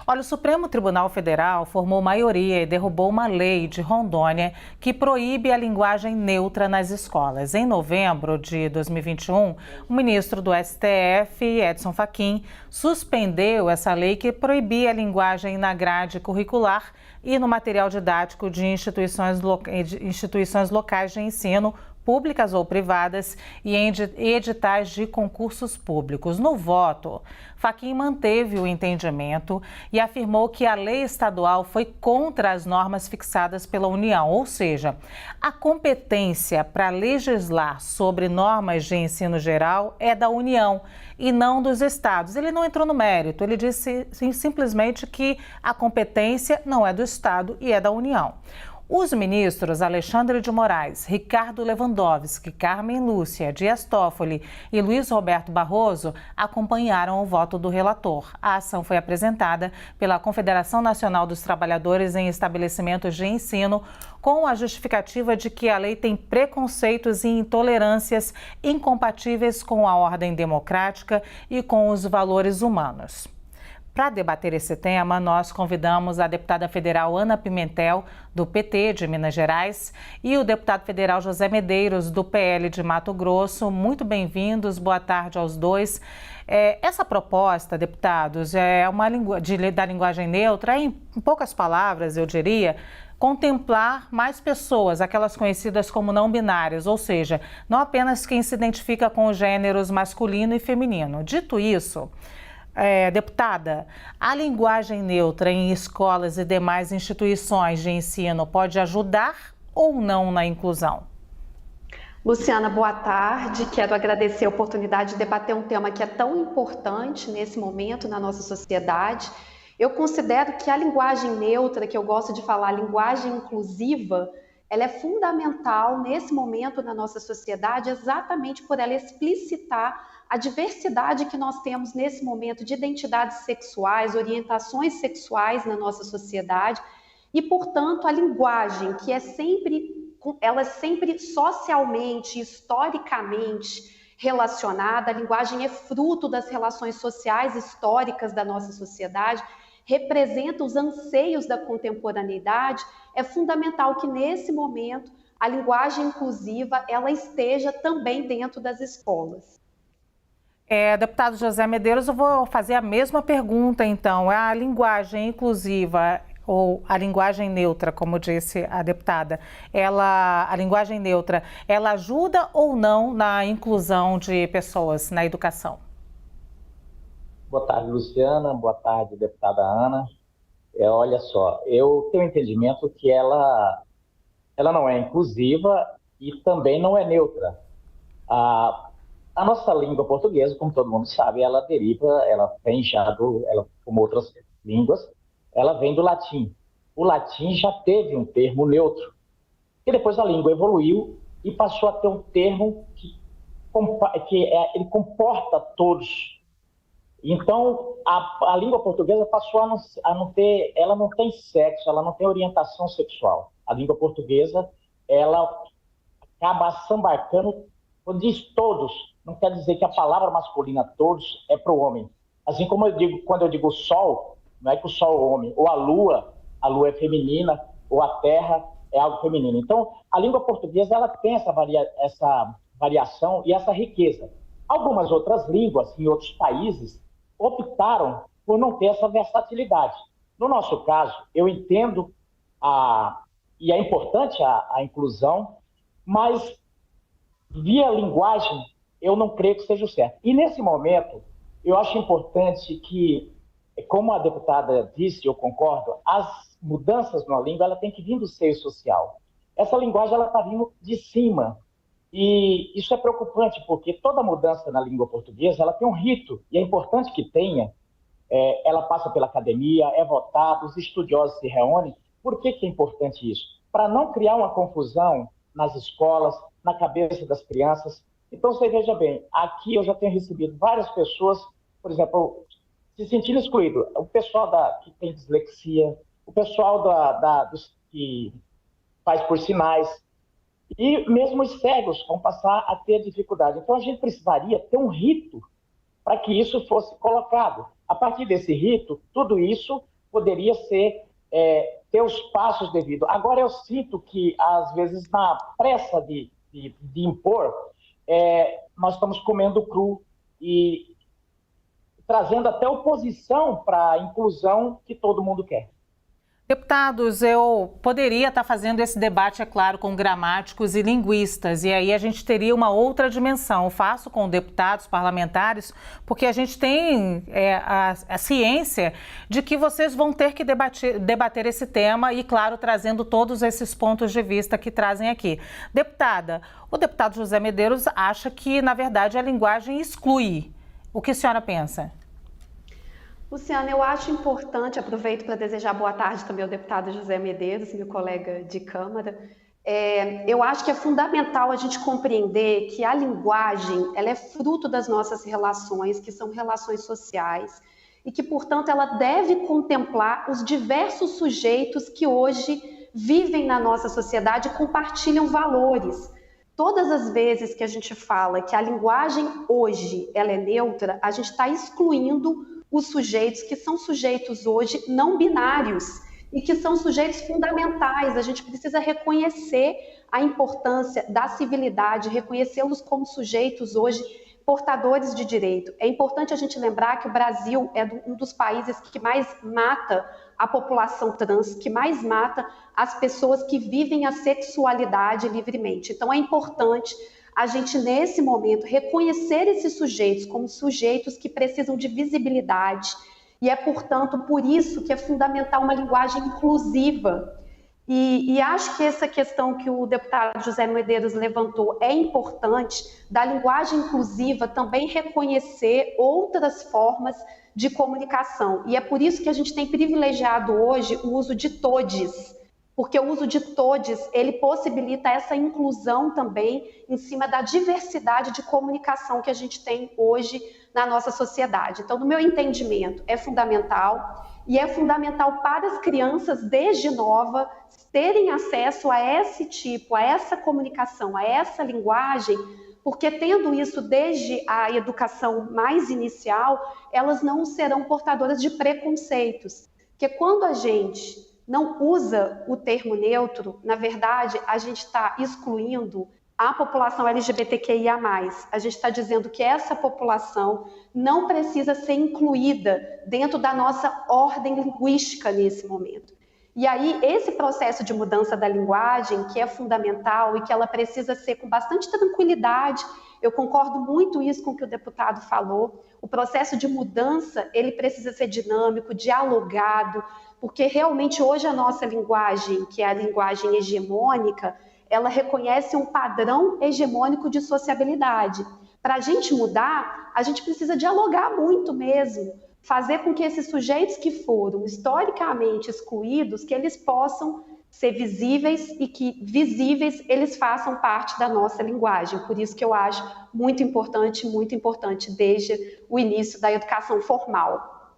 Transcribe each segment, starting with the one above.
Olha, o Supremo Tribunal Federal formou maioria e derrubou uma lei de Rondônia que proíbe a linguagem neutra nas escolas. Em novembro de 2021, o ministro do STF, Edson Fachin, suspendeu essa lei que proibia a linguagem na grade curricular e no material didático de instituições locais de ensino, públicas ou privadas, e em editais de concursos públicos. No voto, Fachin manteve o entendimento e afirmou que a lei estadual foi contra as normas fixadas pela União, ou seja, a competência para legislar sobre normas de ensino geral é da União e não dos estados. Ele não entrou no mérito, ele disse simplesmente que a competência não é do estado e é da União. Os ministros Alexandre de Moraes, Ricardo Lewandowski, Carmen Lúcia, Dias Toffoli e Luiz Roberto Barroso acompanharam o voto do relator. A ação foi apresentada pela Confederação Nacional dos Trabalhadores em Estabelecimentos de Ensino com a justificativa de que a lei tem preconceitos e intolerâncias incompatíveis com a ordem democrática e com os valores humanos. Para debater esse tema, nós convidamos a deputada federal Ana Pimentel, do PT de Minas Gerais, e o deputado federal José Medeiros, do PL de Mato Grosso. Muito bem-vindos, boa tarde aos dois. Essa proposta, deputados, da linguagem neutra, em poucas palavras, eu diria, contemplar mais pessoas, aquelas conhecidas como não binárias, ou seja, não apenas quem se identifica com os gêneros masculino e feminino. Dito isso, deputada, a linguagem neutra em escolas e demais instituições de ensino pode ajudar ou não na inclusão? Luciana, boa tarde. Quero agradecer a oportunidade de debater um tema que é tão importante nesse momento na nossa sociedade. Eu considero que a linguagem neutra, que eu gosto de falar, a linguagem inclusiva, ela é fundamental nesse momento na nossa sociedade, exatamente por ela explicitar a diversidade que nós temos nesse momento de identidades sexuais, orientações sexuais na nossa sociedade e, portanto, a linguagem, que ela é sempre socialmente, historicamente relacionada, a linguagem é fruto das relações sociais históricas da nossa sociedade, representa os anseios da contemporaneidade. É fundamental que, nesse momento, a linguagem inclusiva ela esteja também dentro das escolas. Deputado José Medeiros, eu vou fazer a mesma pergunta, então. A linguagem inclusiva ou a linguagem neutra, como disse a deputada, a linguagem neutra, ela ajuda ou não na inclusão de pessoas na educação? Boa tarde, Luciana. Boa tarde, deputada Ana. Olha só, eu tenho entendimento que ela não é inclusiva e também não é neutra. A nossa língua portuguesa, como todo mundo sabe, ela deriva, como outras línguas, ela vem do latim. O latim já teve um termo neutro, e depois a língua evoluiu e passou a ter um termo ele comporta todos. Então, a língua portuguesa passou a não ter, ela não tem sexo, ela não tem orientação sexual. A língua portuguesa, ela acaba assambarcando, quando diz todos, não quer dizer que a palavra masculina todos é para o homem. Assim como quando eu digo sol, não é que o sol é o homem, ou a lua é feminina, ou a terra é algo feminino. Então, a língua portuguesa ela tem essa variação e essa riqueza. Algumas outras línguas, em outros países, optaram por não ter essa versatilidade. No nosso caso, eu entendo e é importante a inclusão, mas via linguagem, eu não creio que seja o certo. E nesse momento, eu acho importante que, como a deputada disse, eu concordo, as mudanças na língua, ela tem que vir do seio social. Essa linguagem, ela está vindo de cima. E isso é preocupante, porque toda mudança na língua portuguesa, ela tem um rito, e é importante que tenha. Ela passa pela academia, é votada, os estudiosos se reúnem. Por que é importante isso? Para não criar uma confusão nas escolas, na cabeça das crianças. Então, você veja bem, aqui eu já tenho recebido várias pessoas, por exemplo, se sentindo excluído. O pessoal que tem dislexia, o pessoal que faz por sinais, e mesmo os cegos vão passar a ter dificuldade. Então, a gente precisaria ter um rito para que isso fosse colocado. A partir desse rito, tudo isso poderia ser ter os passos devidos. Agora, eu sinto que, às vezes, na pressa de impor, nós estamos comendo cru e trazendo até oposição para a inclusão que todo mundo quer. Deputados, eu poderia estar fazendo esse debate, é claro, com gramáticos e linguistas, e aí a gente teria uma outra dimensão. Eu faço com deputados, parlamentares, porque a gente tem a ciência de que vocês vão ter que debater esse tema e, claro, trazendo todos esses pontos de vista que trazem aqui. Deputada, o deputado José Medeiros acha que, na verdade, a linguagem exclui. O que a senhora pensa? Luciana, eu acho importante, aproveito para desejar boa tarde também ao deputado José Medeiros, meu colega de Câmara. Eu acho que é fundamental a gente compreender que a linguagem ela é fruto das nossas relações, que são relações sociais, e que, portanto, ela deve contemplar os diversos sujeitos que hoje vivem na nossa sociedade e compartilham valores. Todas as vezes que a gente fala que a linguagem hoje ela é neutra, a gente está excluindo os sujeitos que são sujeitos hoje não binários e que são sujeitos fundamentais. A gente precisa reconhecer a importância da civilidade, reconhecê-los como sujeitos hoje portadores de direito. É importante a gente lembrar que o Brasil é um dos países que mais mata a população trans, que mais mata as pessoas que vivem a sexualidade livremente. Então é importante a gente, nesse momento, reconhecer esses sujeitos como sujeitos que precisam de visibilidade e é, portanto, por isso que é fundamental uma linguagem inclusiva. E acho que essa questão que o deputado José Medeiros levantou é importante, da linguagem inclusiva também reconhecer outras formas de comunicação. E é por isso que a gente tem privilegiado hoje o uso de todes, porque o uso de todes, ele possibilita essa inclusão também em cima da diversidade de comunicação que a gente tem hoje na nossa sociedade. Então, no meu entendimento, é fundamental, e é fundamental para as crianças, desde nova, terem acesso a esse tipo, a essa comunicação, a essa linguagem, porque tendo isso desde a educação mais inicial, elas não serão portadoras de preconceitos. Porque quando a gente não usa o termo neutro, na verdade, a gente está excluindo a população LGBTQIA+. A gente está dizendo que essa população não precisa ser incluída dentro da nossa ordem linguística nesse momento. E aí, esse processo de mudança da linguagem, que é fundamental e que ela precisa ser com bastante tranquilidade, eu concordo muito isso com o que o deputado falou, o processo de mudança, ele precisa ser dinâmico, dialogado, porque realmente hoje a nossa linguagem, que é a linguagem hegemônica, ela reconhece um padrão hegemônico de sociabilidade. Para a gente mudar, a gente precisa dialogar muito mesmo, fazer com que esses sujeitos que foram historicamente excluídos, que eles possam ser visíveis e que visíveis eles façam parte da nossa linguagem. Por isso que eu acho muito importante desde o início da educação formal.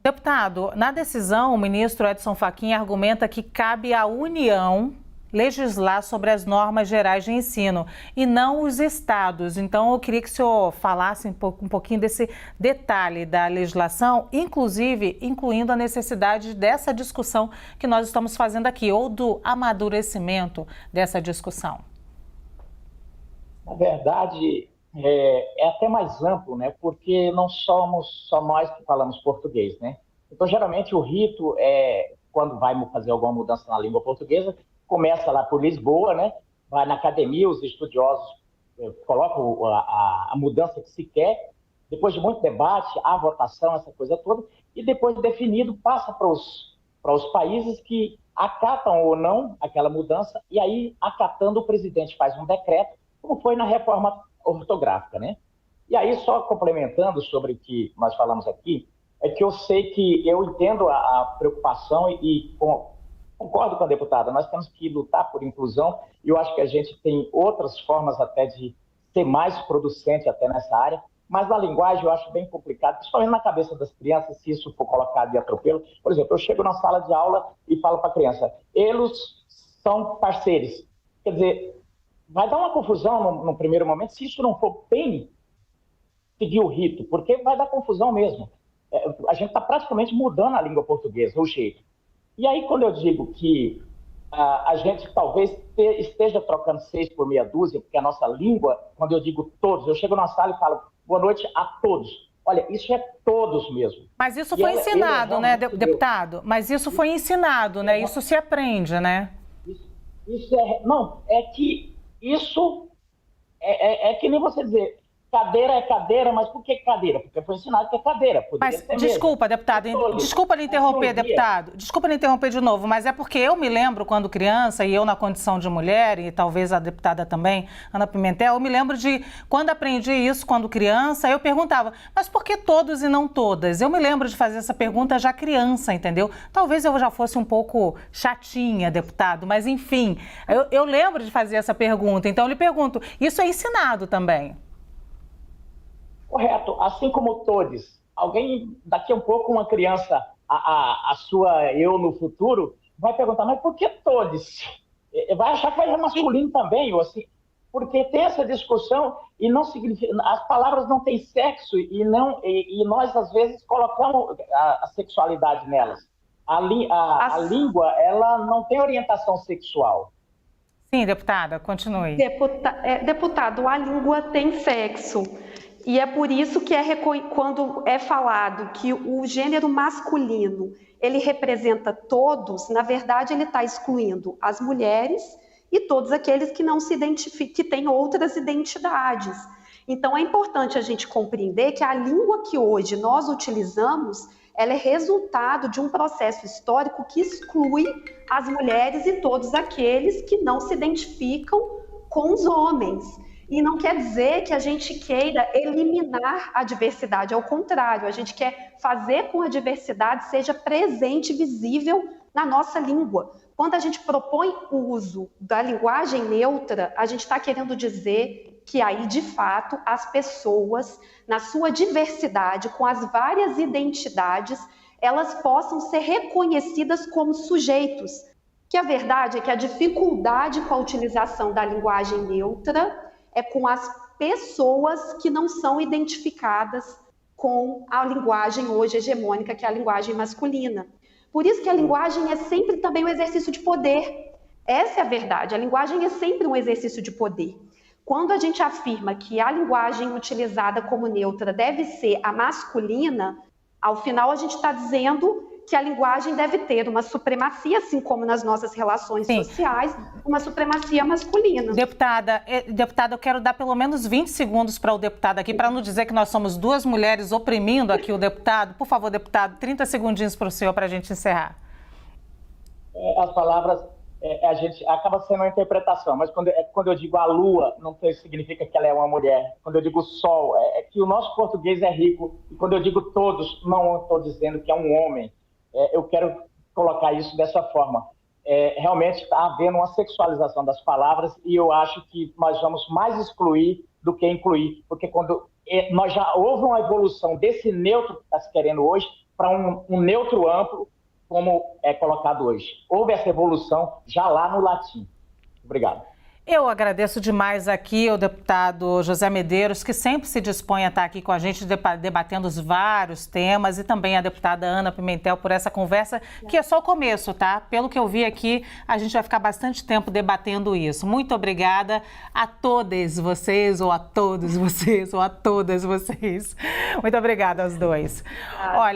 Deputado, na decisão, o ministro Edson Fachin argumenta que cabe à União legislar sobre as normas gerais de ensino e não os estados. Então, eu queria que o senhor falasse um pouquinho desse detalhe da legislação, inclusive incluindo a necessidade dessa discussão que nós estamos fazendo aqui, ou do amadurecimento dessa discussão. Na verdade, é até mais amplo, né? Porque não somos só nós que falamos português, né? Então, geralmente, o rito quando vai fazer alguma mudança na língua portuguesa, começa lá por Lisboa, né? Vai na academia, os estudiosos colocam a mudança que se quer, depois de muito debate, a votação, essa coisa toda, e depois definido, passa para os países que acatam ou não aquela mudança, e aí, acatando, o presidente faz um decreto, como foi na reforma ortográfica, né? E aí, só complementando sobre o que nós falamos aqui, é que eu sei que eu entendo a preocupação e concordo com a deputada, nós temos que lutar por inclusão e eu acho que a gente tem outras formas até de ser mais producente até nessa área, mas na linguagem eu acho bem complicado, principalmente na cabeça das crianças, se isso for colocado de atropelo. Por exemplo, eu chego na sala de aula e falo para a criança, eles são parceiros. Quer dizer, vai dar uma confusão no primeiro momento se isso não for bem seguir o rito, porque vai dar confusão mesmo. A gente está praticamente mudando a língua portuguesa, o jeito. E aí, quando eu digo que a gente talvez esteja trocando 6 por meia dúzia, porque a nossa língua, quando eu digo todos, eu chego na sala e falo boa noite a todos. Olha, isso é todos mesmo. Mas isso foi ensinado, né, deputado? Mas isso foi ensinado, né? Isso se aprende, né? Não, é que isso é que nem você dizer, cadeira é cadeira, mas por que cadeira? Porque foi ensinado que é cadeira. Mas, desculpa, deputado, desculpa lhe interromper, deputado, desculpa lhe interromper de novo, mas é porque eu me lembro quando criança, e eu na condição de mulher, e talvez a deputada também, Ana Pimentel, eu me lembro de quando aprendi isso quando criança, eu perguntava, mas por que todos e não todas? Eu me lembro de fazer essa pergunta já criança, entendeu? Talvez eu já fosse um pouco chatinha, deputado, mas enfim, eu lembro de fazer essa pergunta, então eu lhe pergunto, isso é ensinado também? Correto, assim como todos. Alguém, daqui a um pouco, uma criança, a sua eu no futuro, vai perguntar, mas por que todos? Vai achar que vai ser masculino também, ou assim, porque tem essa discussão e não significa, as palavras não têm sexo e nós, às vezes, colocamos a sexualidade nelas. A língua, ela não tem orientação sexual. Sim, deputada, continue. Deputado, a língua tem sexo. E é por isso que quando é falado que o gênero masculino, ele representa todos, na verdade ele está excluindo as mulheres e todos aqueles que não se identificam, que têm outras identidades. Então é importante a gente compreender que a língua que hoje nós utilizamos, ela é resultado de um processo histórico que exclui as mulheres e todos aqueles que não se identificam com os homens. E não quer dizer que a gente queira eliminar a diversidade, ao contrário, a gente quer fazer com que a diversidade seja presente e visível na nossa língua. Quando a gente propõe o uso da linguagem neutra, a gente está querendo dizer que aí, de fato, as pessoas, na sua diversidade, com as várias identidades, elas possam ser reconhecidas como sujeitos. Que a verdade é que a dificuldade com a utilização da linguagem neutra é com as pessoas que não são identificadas com a linguagem hoje hegemônica, que é a linguagem masculina. Por isso que a linguagem é sempre também um exercício de poder. Essa é a verdade, a linguagem é sempre um exercício de poder. Quando a gente afirma que a linguagem utilizada como neutra deve ser a masculina, ao final a gente está dizendo que a linguagem deve ter uma supremacia, assim como nas nossas relações sociais, uma supremacia masculina. Deputada, eu quero dar pelo menos 20 segundos para o deputado aqui, para não dizer que nós somos duas mulheres oprimindo aqui o deputado. Por favor, deputado, 30 segundinhos para o senhor, para a gente encerrar. As palavras, a gente acaba sendo uma interpretação, mas quando eu digo a lua, não significa que ela é uma mulher. Quando eu digo sol, é que o nosso português é rico. E quando eu digo todos, não estou dizendo que é um homem. Eu quero colocar isso dessa forma. Realmente está havendo uma sexualização das palavras e eu acho que nós vamos mais excluir do que incluir, porque quando nós já houve uma evolução desse neutro que está se querendo hoje para um neutro amplo, como é colocado hoje. Houve essa evolução já lá no latim. Obrigado. Eu agradeço demais aqui ao deputado José Medeiros, que sempre se dispõe a estar aqui com a gente debatendo os vários temas, e também a deputada Ana Pimentel por essa conversa, que é só o começo, tá? Pelo que eu vi aqui, a gente vai ficar bastante tempo debatendo isso. Muito obrigada a todas vocês, ou a todos vocês, ou a todas vocês. Muito obrigada aos dois. Olha,